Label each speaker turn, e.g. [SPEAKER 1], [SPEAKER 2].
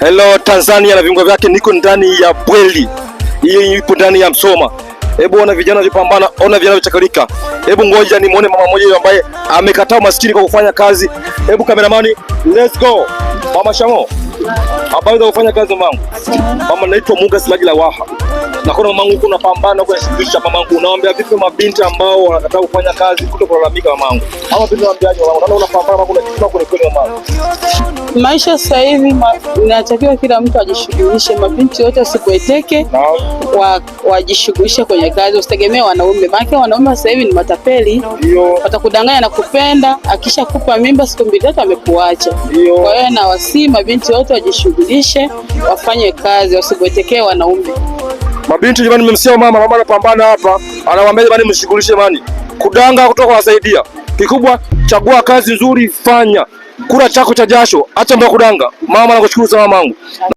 [SPEAKER 1] Hello Tanzania na viungo vyake, niko ndani ya Bweli. Hii ipo ndani ya Msoma. Hebu ona vijana vipambana, ona vijana vichakalika. Hebu ngoja nimuone mama mmoja ambaye amekataa maskini kwa kufanya kazi. Hebu kameramani, let's go. Mama Shamo. Habari za kufanya kazi mamangu? Mama, naitwa Muga Silaji la Waha. Na kuna mamangu kuna pambana kwa shirikisha mamangu. Naomba vipi mabinti ambao wanakataa kufanya kazi kutokulalamika mamangu. Ama vipi waambiaje mamangu? Naona unapambana mamangu, unachukua kule kweli mamangu.
[SPEAKER 2] Maisha sasa hivi inatakiwa kila mtu ajishughulishe, mabinti wote wasipweteke, wajishughulishe kwenye kazi, usitegemee wanaume. Maana wanaume sasa hivi ni matapeli. Watakudanganya na kupenda, akisha kupa mimba siku 2-3 amekuacha. Kwa hiyo na wasi mabinti wote wajishughulishe, wafanye kazi, wasipwetekee wanaume.
[SPEAKER 1] Mabinti jamani, nimemsikia mama anapambana hapa, anawaambia jamani mshughulishe mani. Kudanga kutoka wasaidia. Kikubwa chagua kazi nzuri, fanya. Kula chako cha jasho, acha mbona kudanga. Mama nakushukuru sana mamangu.